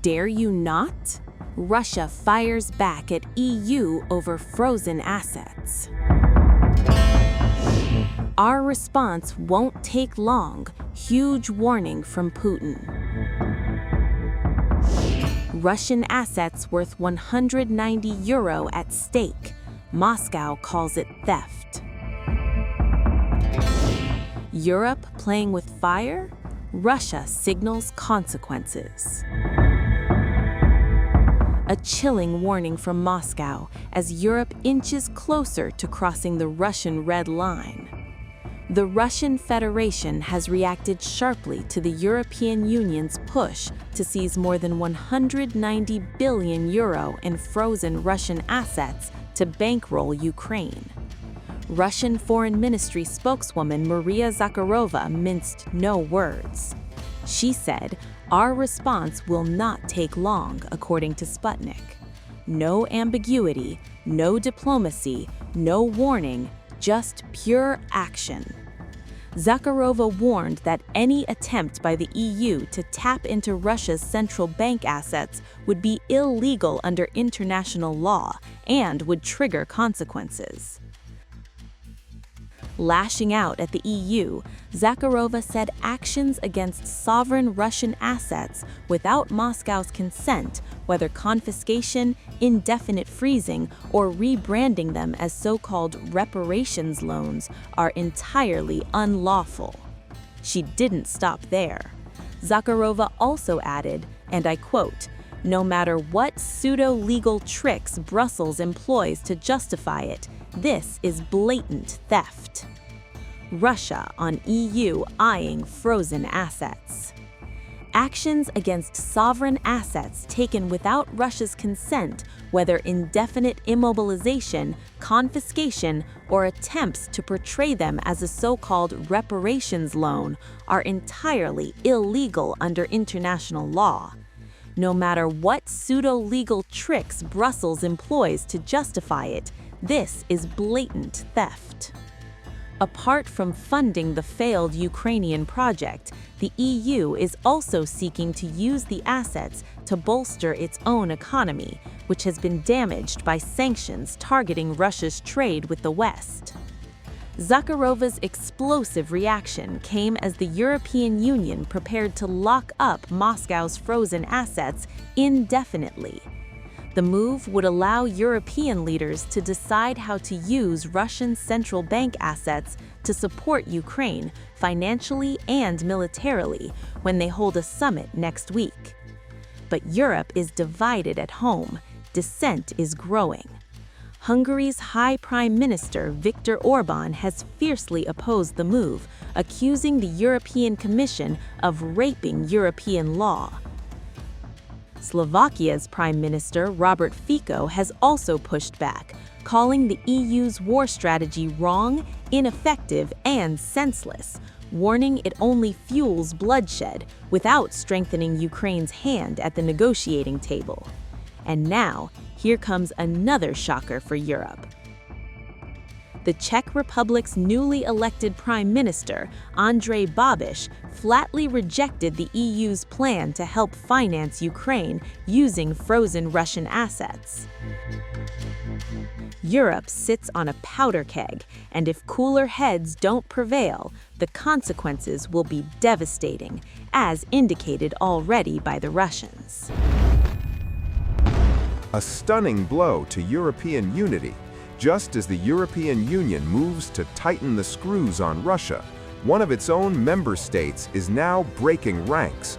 Dare you not? Russia fires back at EU over frozen assets. Our response won't take long. Huge warning from Putin. Russian assets worth €190 at stake. Moscow calls it theft. Europe playing with fire? Russia signals consequences. A chilling warning from Moscow as Europe inches closer to crossing the Russian red line. The Russian Federation has reacted sharply to the European Union's push to seize more than €190 billion in frozen Russian assets to bankroll Ukraine. Russian Foreign Ministry spokeswoman Maria Zakharova minced no words. She said, "Our response will not take long," according to Sputnik. No ambiguity, no diplomacy, no warning, just pure action. Zakharova warned that any attempt by the EU to tap into Russia's central bank assets would be illegal under international law and would trigger consequences. Lashing out at the EU, Zakharova said actions against sovereign Russian assets without Moscow's consent, whether confiscation, indefinite freezing, or rebranding them as so-called reparations loans, are entirely unlawful. She didn't stop there. Zakharova also added, and I quote, "No matter what pseudo-legal tricks Brussels employs to justify it, this is blatant theft." Russia on EU eyeing frozen assets. Actions against sovereign assets taken without Russia's consent, whether indefinite immobilization, confiscation, or attempts to portray them as a so-called reparations loan, are entirely illegal under international law. No matter what pseudo-legal tricks Brussels employs to justify it, this is blatant theft. Apart from funding the failed Ukrainian project, the EU is also seeking to use the assets to bolster its own economy, which has been damaged by sanctions targeting Russia's trade with the West. Zakharova's explosive reaction came as the European Union prepared to lock up Moscow's frozen assets indefinitely. The move would allow European leaders to decide how to use Russian central bank assets to support Ukraine financially and militarily when they hold a summit next week. But Europe is divided at home. Dissent is growing. Hungary's High Prime Minister Viktor Orbán has fiercely opposed the move, accusing the European Commission of raping European law. Slovakia's Prime Minister Robert Fico has also pushed back, calling the EU's war strategy wrong, ineffective, and senseless, warning it only fuels bloodshed without strengthening Ukraine's hand at the negotiating table. And now, here comes another shocker for Europe. The Czech Republic's newly elected Prime Minister, Andrej Babiš, flatly rejected the EU's plan to help finance Ukraine using frozen Russian assets. Europe sits on a powder keg, and if cooler heads don't prevail, the consequences will be devastating, as indicated already by the Russians. A stunning blow to European unity. Just as the European Union moves to tighten the screws on Russia, one of its own member states is now breaking ranks.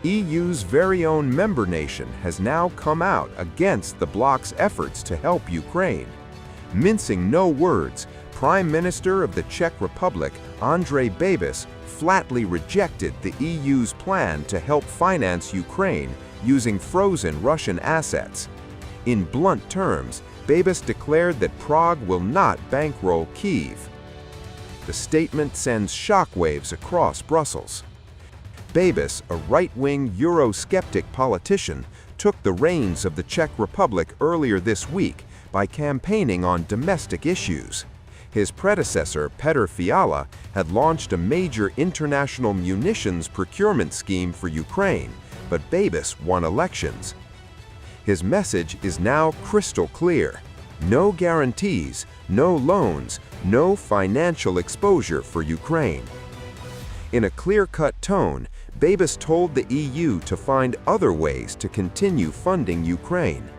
EU's very own member nation has now come out against the bloc's efforts to help Ukraine. Mincing no words, Prime Minister of the Czech Republic, Andrej Babiš, flatly rejected the EU's plan to help finance Ukraine using frozen Russian assets. In blunt terms, Babiš declared that Prague will not bankroll Kyiv. The statement sends shockwaves across Brussels. Babiš, a right-wing Eurosceptic politician, took the reins of the Czech Republic earlier this week by campaigning on domestic issues. His predecessor, Petr Fiala, had launched a major international munitions procurement scheme for Ukraine, but Babis won elections. His message is now crystal clear. No guarantees, no loans, no financial exposure for Ukraine. In a clear-cut tone, Babis told the EU to find other ways to continue funding Ukraine.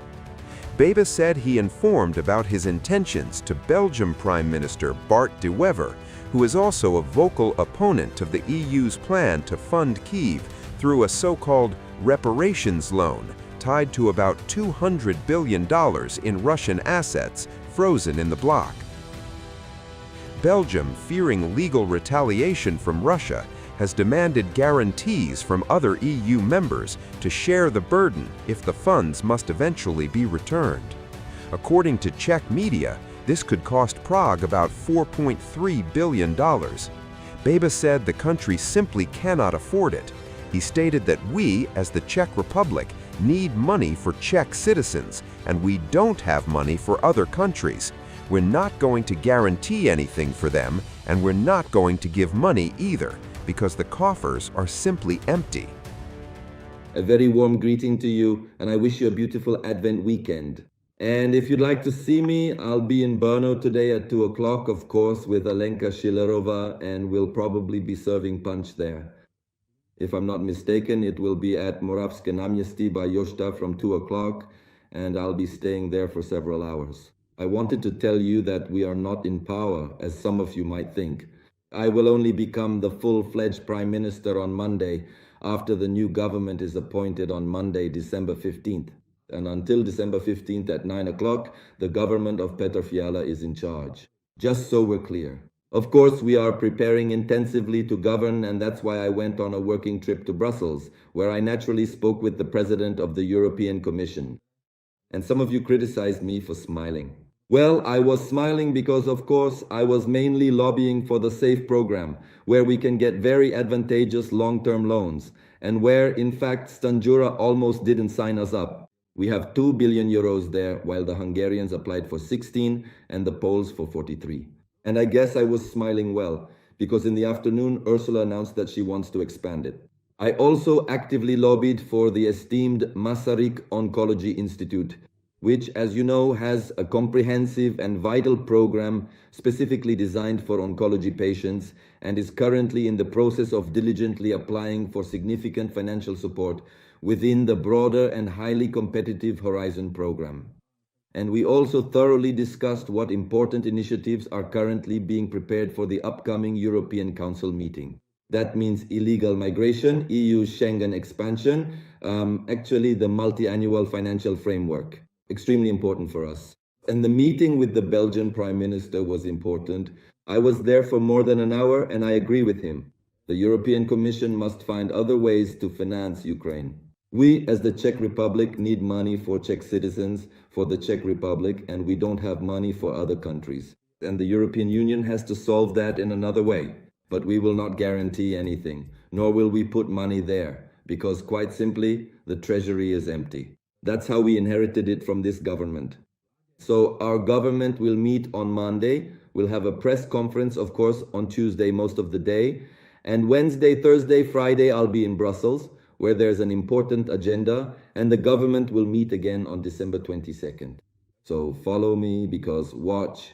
Babis said he informed about his intentions to Belgium Prime Minister Bart De Wever, who is also a vocal opponent of the EU's plan to fund Kyiv through a so-called reparations loan tied to about $200 billion in Russian assets frozen in the bloc. Belgium, fearing legal retaliation from Russia, has demanded guarantees from other EU members to share the burden if the funds must eventually be returned. According to Czech media, this could cost Prague about $4.3 billion. Babis said the country simply cannot afford it. He stated that we, as the Czech Republic, need money for Czech citizens, and we don't have money for other countries. We're not going to guarantee anything for them, and we're not going to give money either, because the coffers are simply empty. A very warm greeting to you, and I wish you a beautiful Advent weekend. And if you'd like to see me, I'll be in Brno today at 2 o'clock, of course, with Alenka Šilerová, and we'll probably be serving punch there. If I'm not mistaken, it will be at Moravské náměstí by Jošta from 2 o'clock, and I'll be staying there for several hours. I wanted to tell you that we are not in power, as some of you might think. I will only become the full-fledged Prime Minister on Monday, after the new government is appointed on Monday, December 15th. And until December 15th at 9 o'clock, the government of Petr Fiala is in charge. Just so we're clear. Of course, we are preparing intensively to govern, and that's why I went on a working trip to Brussels, where I naturally spoke with the President of the European Commission. And some of you criticized me for smiling. Well, I was smiling because, of course, I was mainly lobbying for the SAFE program, where we can get very advantageous long-term loans, and where, in fact, Stanjura almost didn't sign us up. We have 2 billion euros there, while the Hungarians applied for 16 and the Poles for 43. And I guess I was smiling well, because in the afternoon, Ursula announced that she wants to expand it. I also actively lobbied for the esteemed Masaryk Oncology Institute, which, as you know, has a comprehensive and vital program specifically designed for oncology patients and is currently in the process of diligently applying for significant financial support within the broader and highly competitive Horizon program. And we also thoroughly discussed what important initiatives are currently being prepared for the upcoming European Council meeting. That means illegal migration, EU Schengen expansion, actually the multi-annual financial framework. Extremely important for us. And the meeting with the Belgian Prime Minister was important. I was there for more than an hour, and I agree with him. The European Commission must find other ways to finance Ukraine. We, as the Czech Republic, need money for Czech citizens, for the Czech Republic, and we don't have money for other countries. And the European Union has to solve that in another way. But we will not guarantee anything, nor will we put money there, because quite simply, the treasury is empty. That's how we inherited it from this government. So our government will meet on Monday. We'll have a press conference, of course, on Tuesday most of the day. And Wednesday, Thursday, Friday, I'll be in Brussels, where there's an important agenda, and the government will meet again on December 22nd. So follow me, watch,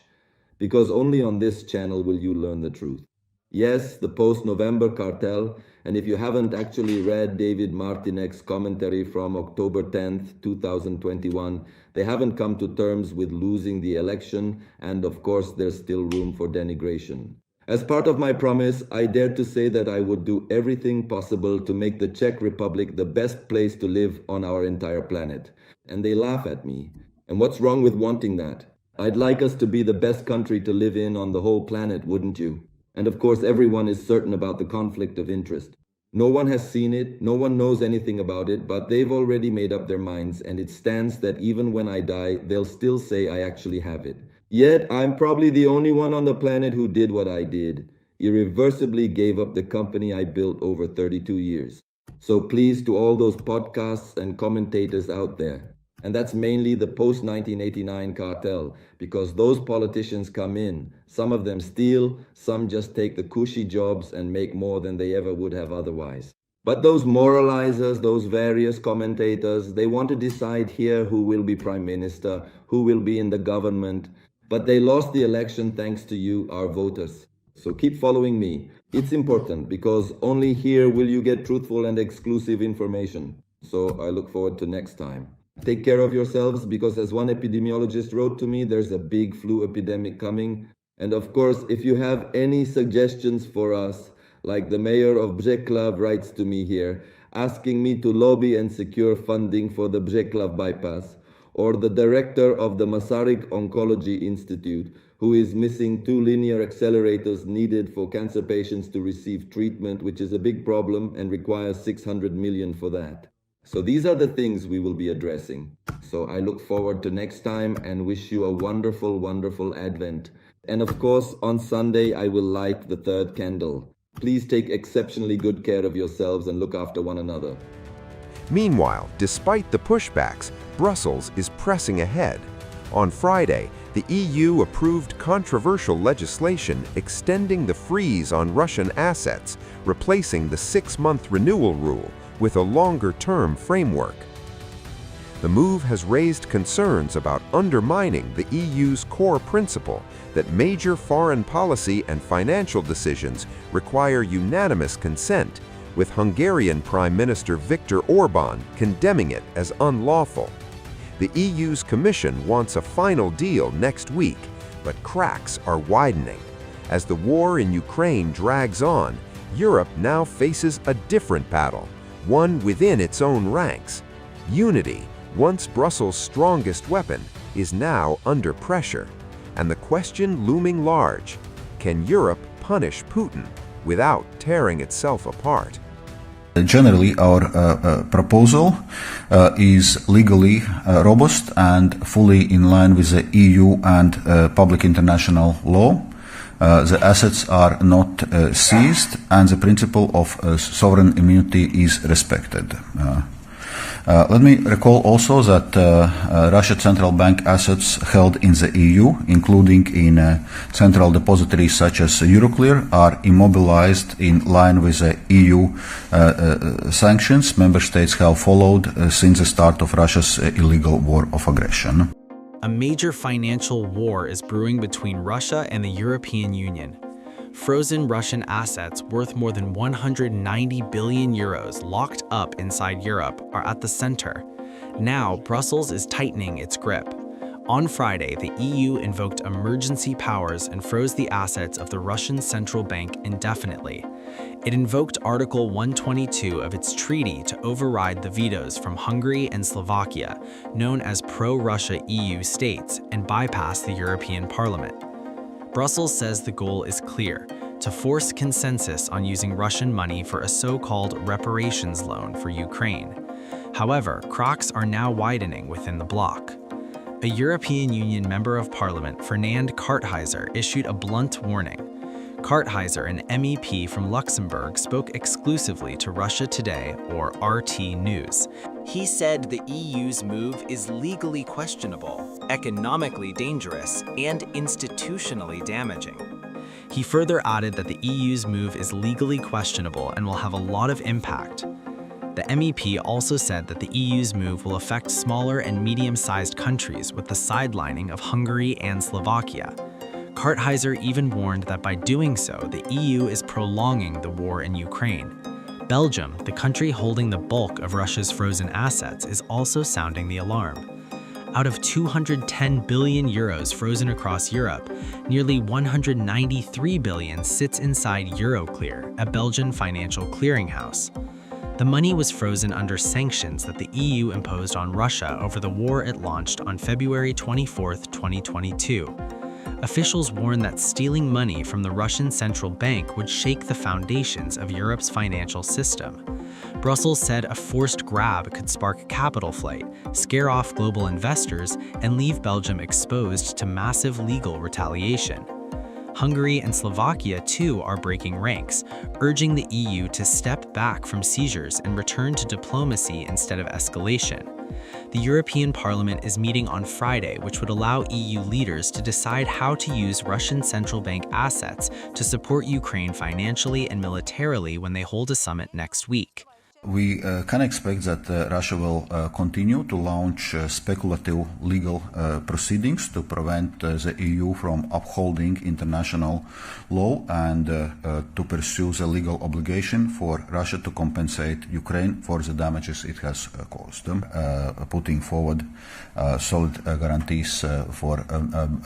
because only on this channel will you learn the truth. Yes, the post-November cartel, and if you haven't actually read David Martinek's commentary from October 10th, 2021, they haven't come to terms with losing the election, and of course there's still room for denigration. As part of my promise, I dared to say that I would do everything possible to make the Czech Republic the best place to live on our entire planet. And they laugh at me. And what's wrong with wanting that? I'd like us to be the best country to live in on the whole planet, wouldn't you? And of course, everyone is certain about the conflict of interest. No one has seen it, no one knows anything about it, but they've already made up their minds, and it stands that even when I die, they'll still say I actually have it. Yet, I'm probably the only one on the planet who did what I did. Irreversibly gave up the company I built over 32 years. So please, to all those podcasts and commentators out there, and that's mainly the post-1989 cartel, because those politicians come in, some of them steal, some just take the cushy jobs and make more than they ever would have otherwise. But those moralizers, those various commentators, they want to decide here who will be prime minister, who will be in the government. But they lost the election thanks to you, our voters. So keep following me. It's important because only here will you get truthful and exclusive information. So I look forward to next time. Take care of yourselves because as one epidemiologist wrote to me, there's a big flu epidemic coming. And of course, if you have any suggestions for us, like the mayor of Břeclav writes to me here, asking me to lobby and secure funding for the Břeclav bypass, or the director of the Masaryk Oncology Institute, who is missing 2 linear accelerators needed for cancer patients to receive treatment, which is a big problem and requires 600 million for that. So these are the things we will be addressing. So I look forward to next time and wish you a wonderful, wonderful Advent. And of course, on Sunday, I will light the 3rd candle. Please take exceptionally good care of yourselves and look after one another. Meanwhile, despite the pushbacks, Brussels is pressing ahead. On Friday, the EU approved controversial legislation extending the freeze on Russian assets, replacing the 6-month renewal rule with a longer-term framework. The move has raised concerns about undermining the EU's core principle that major foreign policy and financial decisions require unanimous consent, with Hungarian Prime Minister Viktor Orbán condemning it as unlawful. The EU's Commission wants a final deal next week, but cracks are widening. As the war in Ukraine drags on, Europe now faces a different battle, one within its own ranks. Unity, once Brussels' strongest weapon, is now under pressure. And the question looming large, can Europe punish Putin without tearing itself apart? Generally, our proposal is legally robust and fully in line with the EU and public international law. The assets are not seized and the principle of sovereign immunity is respected. Let me recall also that Russia Central Bank assets held in the EU, including in central depositories such as Euroclear, are immobilized in line with the EU sanctions member states have followed since the start of Russia's illegal war of aggression. A major financial war is brewing between Russia and the European Union. Frozen Russian assets worth more than 190 billion euros locked up inside Europe are at the center. Now, Brussels is tightening its grip. On Friday, the EU invoked emergency powers and froze the assets of the Russian central bank indefinitely. It invoked Article 122 of its treaty to override the vetoes from Hungary and Slovakia, known as pro-Russia EU states, and bypass the European Parliament. Brussels says the goal is clear: to force consensus on using Russian money for a so-called reparations loan for Ukraine. However, cracks are now widening within the bloc. A European Union Member of Parliament, Fernand Kartheiser, issued a blunt warning. Kartheiser, an MEP from Luxembourg, spoke exclusively to Russia Today, or RT News. He said the EU's move is legally questionable, economically dangerous, and institutionally damaging. He further added that the EU's move is legally questionable and will have a lot of impact. The MEP also said that the EU's move will affect smaller and medium-sized countries with the sidelining of Hungary and Slovakia. Kartheiser even warned that by doing so, the EU is prolonging the war in Ukraine. Belgium, the country holding the bulk of Russia's frozen assets, is also sounding the alarm. Out of 210 billion euros frozen across Europe, nearly 193 billion sits inside Euroclear, a Belgian financial clearinghouse. The money was frozen under sanctions that the EU imposed on Russia over the war it launched on February 24, 2022. Officials warned that stealing money from the Russian central bank would shake the foundations of Europe's financial system. Brussels said a forced grab could spark capital flight, scare off global investors, and leave Belgium exposed to massive legal retaliation. Hungary and Slovakia, too, are breaking ranks, urging the EU to step back from seizures and return to diplomacy instead of escalation. The European Parliament is meeting on Friday, which would allow EU leaders to decide how to use Russian central bank assets to support Ukraine financially and militarily when they hold a summit next week. We can expect that Russia will continue to launch speculative legal proceedings to prevent the EU from upholding international law and to pursue the legal obligation for Russia to compensate Ukraine for the damages it has caused them, putting forward solid guarantees for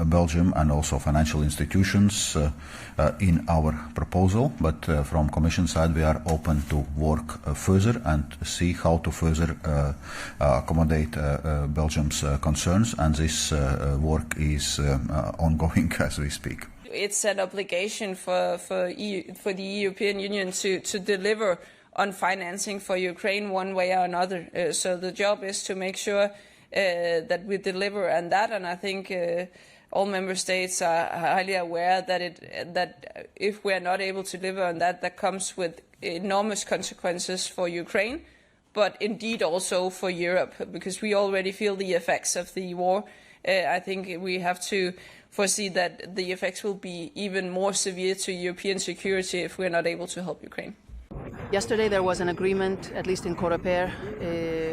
Belgium and also financial institutions in our proposal. But from Commission side, we are open to work further and see how to further accommodate Belgium's concerns, and this work is ongoing as we speak. It's an obligation for the European Union to deliver on financing for Ukraine one way or another. So the job is to make sure that we deliver on that, and I think all member states are highly aware that if we are not able to deliver on that, that comes with enormous consequences for Ukraine, but indeed also for Europe, because we already feel the effects of the war. I think we have to foresee that the effects will be even more severe to European security if we're not able to help Ukraine. Yesterday there was an agreement, at least in Coreper,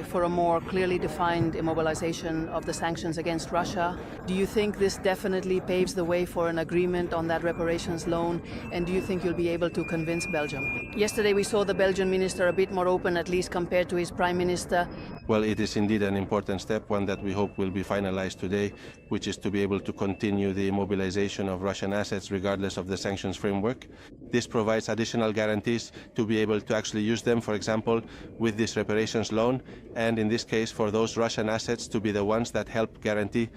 for a more clearly defined immobilization of the sanctions against Russia. Do you think this definitely paves the way for an agreement on that reparations loan, and do you think you'll be able to convince Belgium? Yesterday we saw the Belgian minister a bit more open, at least compared to his prime minister. Well, it is indeed an important step, one that we hope will be finalized today, which is to be able to continue the immobilization of Russian assets regardless of the sanctions framework. This provides additional guarantees to be able to actually use them, for example, with this reparations loan, and in this case for those Russian assets to be the ones that help guarantee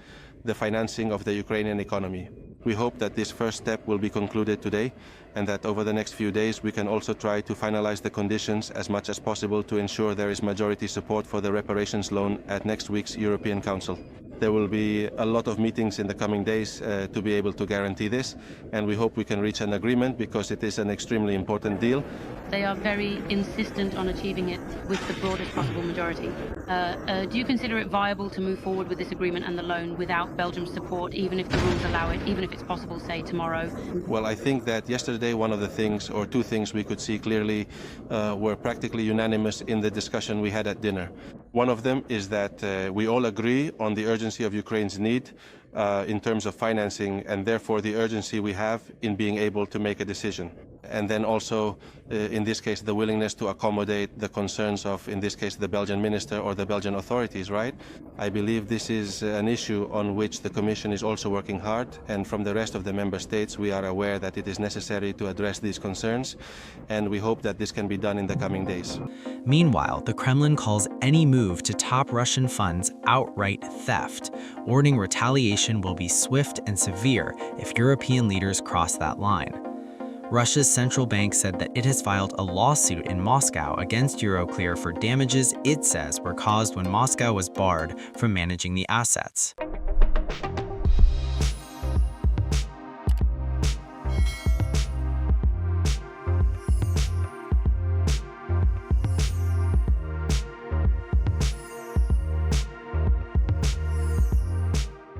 the financing of the Ukrainian economy. We hope that this first step will be concluded today, and that over the next few days we can also try to finalize the conditions as much as possible to ensure there is majority support for the reparations loan at next week's European Council. There will be a lot of meetings in the coming days to be able to guarantee this, and we hope we can reach an agreement because it is an extremely important deal. They are very insistent on achieving it with the broadest possible majority. Do you consider it viable to move forward with this agreement and the loan without Belgium's support, even if the rules allow it, even if it's possible, say, tomorrow? Well, I think that yesterday one of the things, or two things we could see clearly were practically unanimous in the discussion we had at dinner. One of them is that we all agree on the urgency of Ukraine's need in terms of financing, and therefore the urgency we have in being able to make a decision. And then also, in this case, the willingness to accommodate the concerns of, in this case, the Belgian minister or the Belgian authorities, right? I believe this is an issue on which the Commission is also working hard, and from the rest of the member states, we are aware that it is necessary to address these concerns, and we hope that this can be done in the coming days. Meanwhile, the Kremlin calls any move to top Russian funds outright theft, warning retaliation will be swift and severe if European leaders cross that line. Russia's central bank said that it has filed a lawsuit in Moscow against Euroclear for damages it says were caused when Moscow was barred from managing the assets.